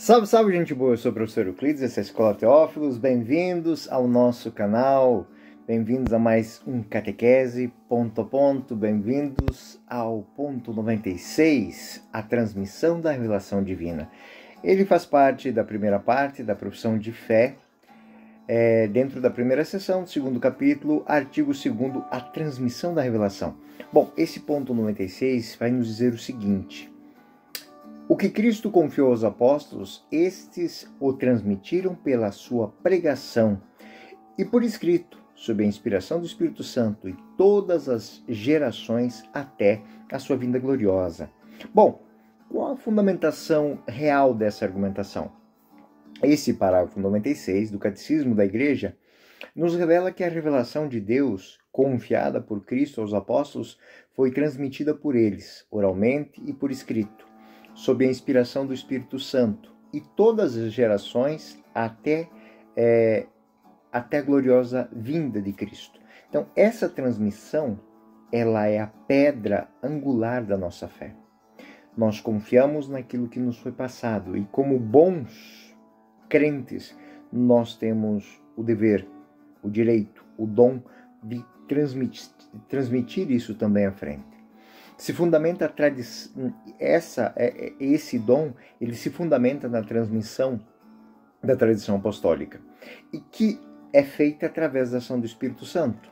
Salve, salve, gente boa! Eu sou o professor Euclides, essa é a Escola Teófilos. Bem-vindos ao nosso canal, bem-vindos a mais um Catequese, ponto a ponto, bem-vindos ao ponto 96, a transmissão da revelação divina. Ele faz parte da primeira parte da profissão de fé, dentro da primeira sessão do segundo capítulo, artigo 2º, a transmissão da revelação. Bom, esse ponto 96 vai nos dizer o seguinte: o que Cristo confiou aos apóstolos, estes o transmitiram pela sua pregação e por escrito, sob a inspiração do Espírito Santo e todas as gerações até a sua vinda gloriosa. Bom, qual a fundamentação real dessa argumentação? Esse parágrafo 96 do Catecismo da Igreja nos revela que a revelação de Deus, confiada por Cristo aos apóstolos, foi transmitida por eles, oralmente e por escrito, sob a inspiração do Espírito Santo, e todas as gerações até a gloriosa vinda de Cristo. Então, essa transmissão, ela é a pedra angular da nossa fé. Nós confiamos naquilo que nos foi passado, e como bons crentes, nós temos o dever, o direito, o dom de transmitir isso também à frente. Se fundamenta a tradição, esse dom, ele se fundamenta na transmissão da tradição apostólica, e que é feita através da ação do Espírito Santo,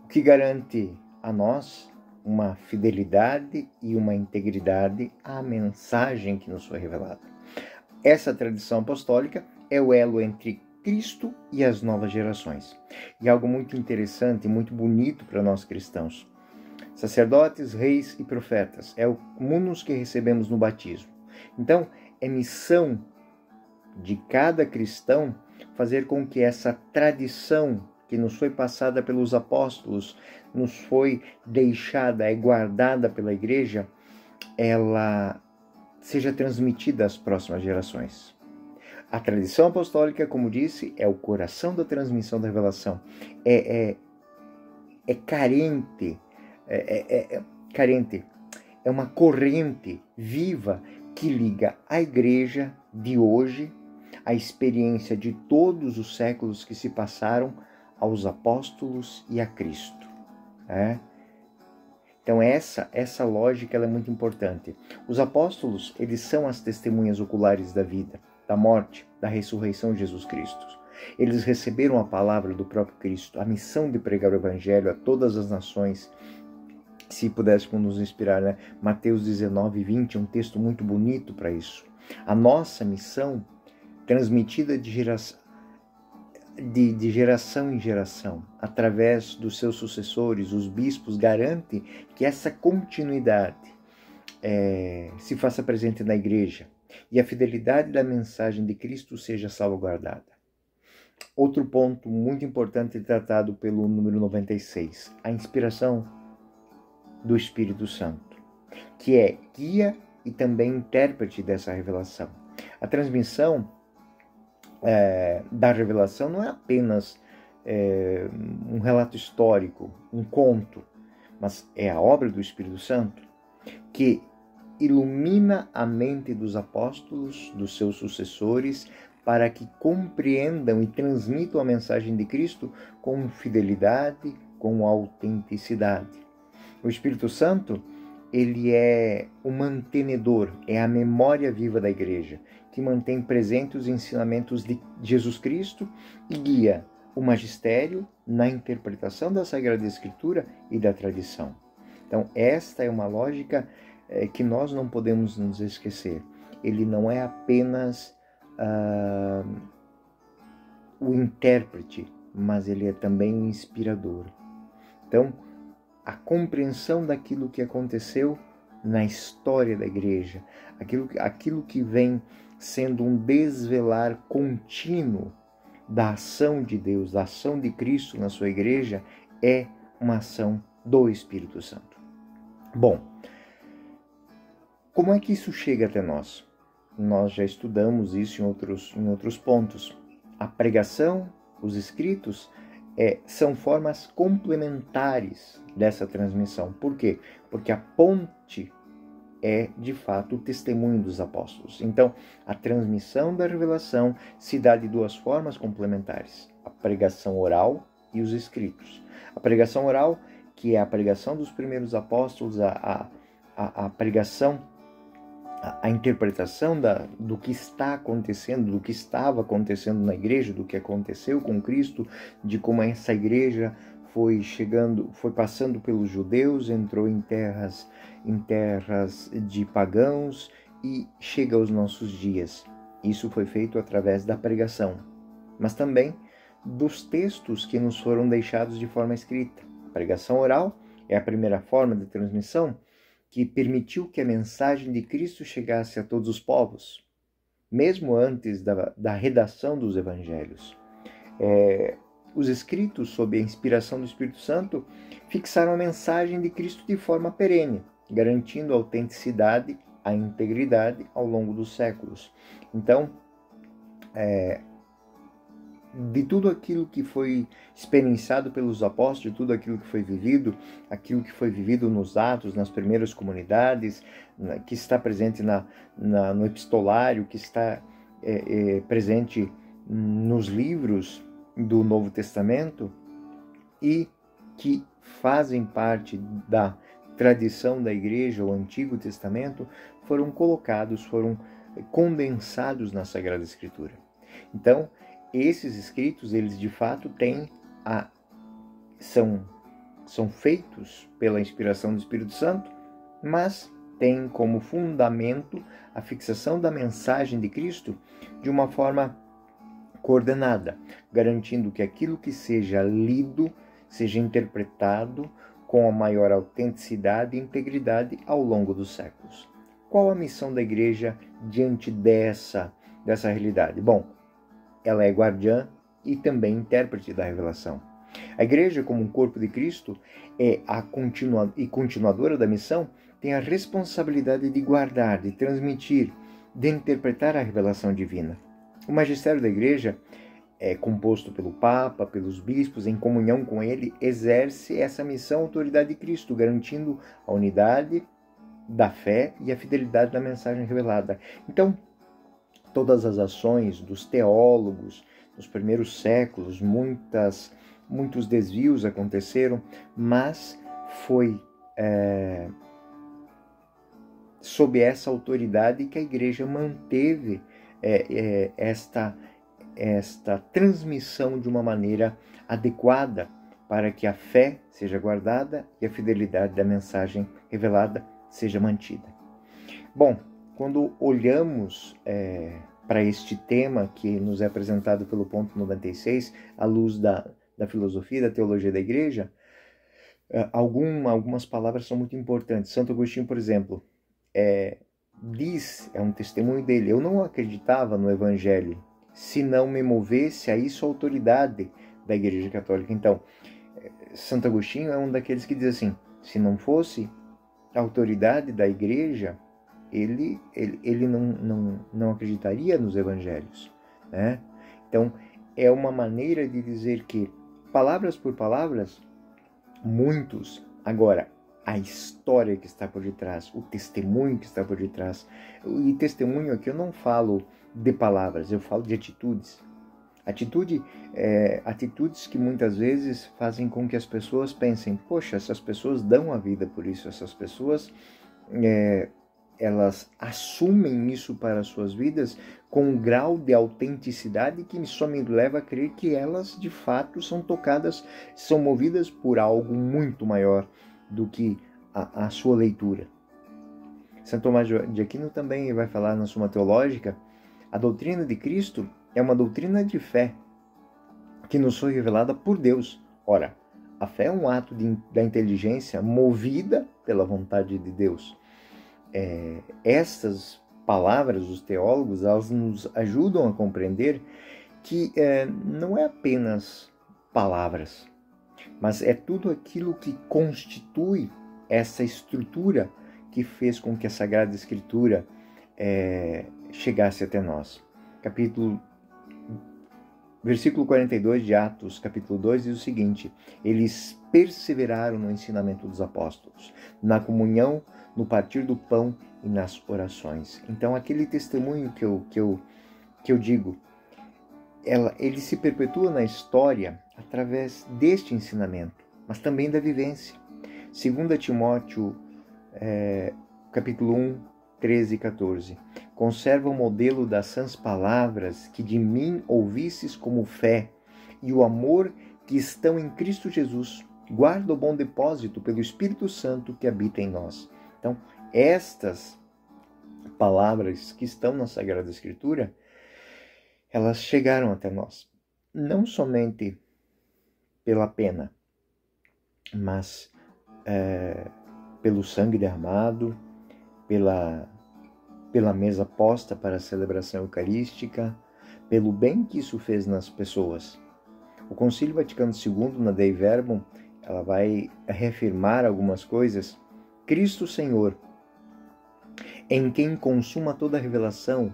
o que garante a nós uma fidelidade e uma integridade à mensagem que nos foi revelada. Essa tradição apostólica é o elo entre Cristo e as novas gerações. E algo muito interessante e muito bonito para nós cristãos: sacerdotes, reis e profetas, é o munus que recebemos no batismo. Então, é missão de cada cristão fazer com que essa tradição que nos foi passada pelos apóstolos, nos foi deixada e guardada pela Igreja, ela seja transmitida às próximas gerações. A tradição apostólica, como disse, é o coração da transmissão da revelação. É carente, é uma corrente viva que liga a Igreja de hoje, a experiência de todos os séculos que se passaram, aos apóstolos e a Cristo. Então essa lógica ela é muito importante. Os apóstolos, eles são as testemunhas oculares da vida, da morte, da ressurreição de Jesus Cristo. Eles receberam a palavra do próprio Cristo, a missão de pregar o Evangelho a todas as nações. Se pudéssemos nos inspirar, Mateus 19:20 é um texto muito bonito para isso. A nossa missão, transmitida de geração em geração, através dos seus sucessores, os bispos, garante que essa continuidade se faça presente na Igreja e a fidelidade da mensagem de Cristo seja salvaguardada. Outro ponto muito importante tratado pelo número 96, a inspiração do Espírito Santo, que é guia e também intérprete dessa revelação. A transmissão da revelação não é apenas um relato histórico, um conto, mas é a obra do Espírito Santo que ilumina a mente dos apóstolos, dos seus sucessores, para que compreendam e transmitam a mensagem de Cristo com fidelidade, com autenticidade. O Espírito Santo, ele é o mantenedor, é a memória viva da Igreja, que mantém presentes os ensinamentos de Jesus Cristo e guia o magistério na interpretação da Sagrada Escritura e da tradição. Então, esta é uma lógica que nós não podemos nos esquecer. Ele não é apenas o intérprete, mas ele é também o inspirador. Então, a compreensão daquilo que aconteceu na história da Igreja, aquilo que vem sendo um desvelar contínuo da ação de Deus, da ação de Cristo na sua Igreja, é uma ação do Espírito Santo. Bom, como é que isso chega até nós? Nós já estudamos isso em outros pontos. A pregação, os escritos, são formas complementares dessa transmissão. Por quê? Porque a ponte é, de fato, o testemunho dos apóstolos. Então, a transmissão da revelação se dá de duas formas complementares: a pregação oral e os escritos. A pregação oral, que é a pregação dos primeiros apóstolos, a pregação, a interpretação do que está acontecendo, do que estava acontecendo na igreja, do que aconteceu com Cristo, de como essa igreja foi passando pelos judeus, entrou em terras de pagãos e chega aos nossos dias. Isso foi feito através da pregação, mas também dos textos que nos foram deixados de forma escrita. A pregação oral é a primeira forma de transmissão que permitiu que a mensagem de Cristo chegasse a todos os povos, mesmo antes da redação dos evangelhos. Os escritos, sob a inspiração do Espírito Santo, fixaram a mensagem de Cristo de forma perene, garantindo a autenticidade, a integridade ao longo dos séculos. Então, de tudo aquilo que foi experienciado pelos apóstolos, de tudo aquilo que foi vivido nos Atos, nas primeiras comunidades, que está presente no epistolário, que está presente nos livros do Novo Testamento e que fazem parte da tradição da igreja, o Antigo Testamento, foram condensados na Sagrada Escritura. Então, esses escritos, eles de fato são feitos pela inspiração do Espírito Santo, mas têm como fundamento a fixação da mensagem de Cristo de uma forma coordenada, garantindo que aquilo que seja lido seja interpretado com a maior autenticidade e integridade ao longo dos séculos. Qual a missão da igreja diante dessa realidade? Bom, ela é guardiã e também intérprete da revelação. A igreja, como um corpo de Cristo, é a continuadora da missão, tem a responsabilidade de guardar, de transmitir, de interpretar a revelação divina. O magistério da igreja é composto pelo Papa, pelos bispos, em comunhão com ele, exerce essa missão, a autoridade de Cristo, garantindo a unidade da fé e a fidelidade da mensagem revelada. Então, todas as ações dos teólogos nos primeiros séculos, muitos desvios aconteceram, mas foi sob essa autoridade que a igreja manteve esta transmissão de uma maneira adequada para que a fé seja guardada e a fidelidade da mensagem revelada seja mantida. Bom, quando olhamos para este tema que nos é apresentado pelo ponto 96, à luz da filosofia, da teologia da igreja, algumas palavras são muito importantes. Santo Agostinho, por exemplo, é um testemunho dele: eu não acreditava no Evangelho se não me movesse a isso a autoridade da Igreja Católica. Então, Santo Agostinho é um daqueles que diz assim: se não fosse a autoridade da Igreja, ele não acreditaria nos Evangelhos, né? Então, é uma maneira de dizer que, palavras por palavras, muitos. Agora, a história que está por detrás, o testemunho que está por detrás. E testemunho aqui eu não falo de palavras, eu falo de atitudes. Atitudes que muitas vezes fazem com que as pessoas pensem: poxa, essas pessoas dão a vida por isso, essas pessoas elas assumem isso para as suas vidas com um grau de autenticidade que só me leva a crer que elas de fato são tocadas, são movidas por algo muito maior do que a sua leitura. Santo Tomás de Aquino também vai falar na Suma Teológica: a doutrina de Cristo é uma doutrina de fé que nos foi revelada por Deus. Ora, a fé é um ato da inteligência movida pela vontade de Deus. Estas palavras dos teólogos, elas nos ajudam a compreender que não é apenas palavras, mas é tudo aquilo que constitui essa estrutura que fez com que a Sagrada Escritura Versículo 42 de Atos, capítulo 2, diz o seguinte: eles perseveraram no ensinamento dos apóstolos, na comunhão, no partir do pão e nas orações. Então, aquele testemunho que eu digo, ele se perpetua na história através deste ensinamento, mas também da vivência. 2 Timóteo, capítulo 1, 13 e 14. Conserva o modelo das sãs palavras que de mim ouvistes como fé e o amor que estão em Cristo Jesus. Guarda o bom depósito pelo Espírito Santo que habita em nós. Então, estas palavras que estão na Sagrada Escritura, elas chegaram até nós, não somente pela pena, mas pelo sangue derramado, pela mesa posta para a celebração eucarística, pelo bem que isso fez nas pessoas. O Concílio Vaticano II, na Dei Verbum, ela vai reafirmar algumas coisas. Cristo Senhor, em quem consuma toda a revelação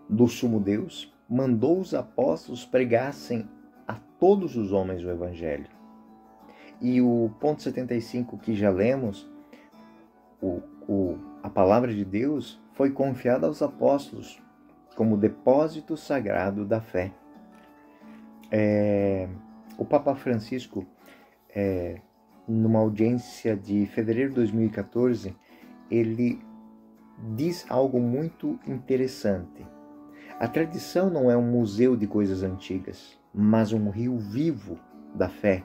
do sumo Deus, mandou os apóstolos pregassem a todos os homens o Evangelho. E o ponto 75 que já lemos, a palavra de Deus foi confiada aos apóstolos como depósito sagrado da fé. O Papa Francisco, numa audiência de fevereiro de 2014, ele diz algo muito interessante. A tradição não é um museu de coisas antigas, mas um rio vivo da fé,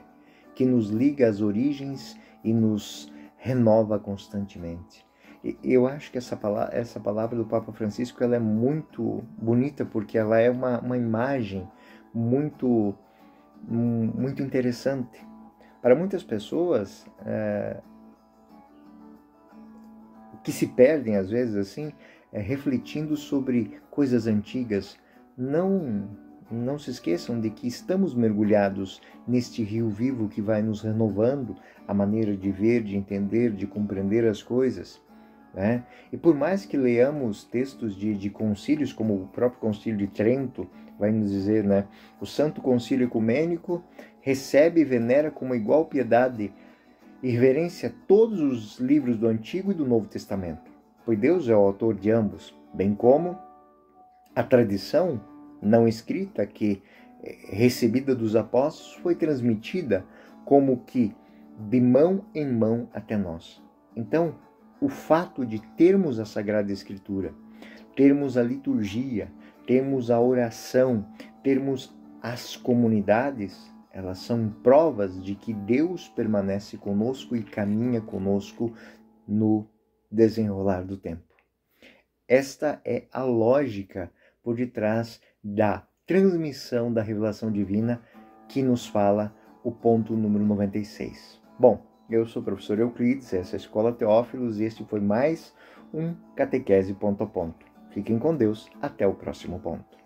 que nos liga às origens e nos renova constantemente. Eu acho que essa palavra do Papa Francisco ela é muito bonita, porque ela é uma imagem muito interessante. Para muitas pessoas que se perdem às vezes assim, refletindo sobre coisas antigas, não se esqueçam de que estamos mergulhados neste rio vivo que vai nos renovando a maneira de ver, de entender, de compreender as coisas. Né? E por mais que leamos textos de concílios, como o próprio Concílio de Trento vai nos dizer, né? O Santo Concílio Ecumênico recebe e venera com uma igual piedade e reverência todos os livros do Antigo e do Novo Testamento, pois Deus é o autor de ambos, bem como a tradição não escrita que, recebida dos apóstolos, foi transmitida como que de mão em mão até nós. Então, o fato de termos a Sagrada Escritura, termos a liturgia, termos a oração, termos as comunidades, elas são provas de que Deus permanece conosco e caminha conosco no desenrolar do tempo. Esta é a lógica por detrás da transmissão da revelação divina que nos fala o ponto número 96. Bom, eu sou o professor Euclides, essa é a Escola Teófilos e este foi mais um Catequese Ponto a Ponto. Fiquem com Deus, até o próximo ponto.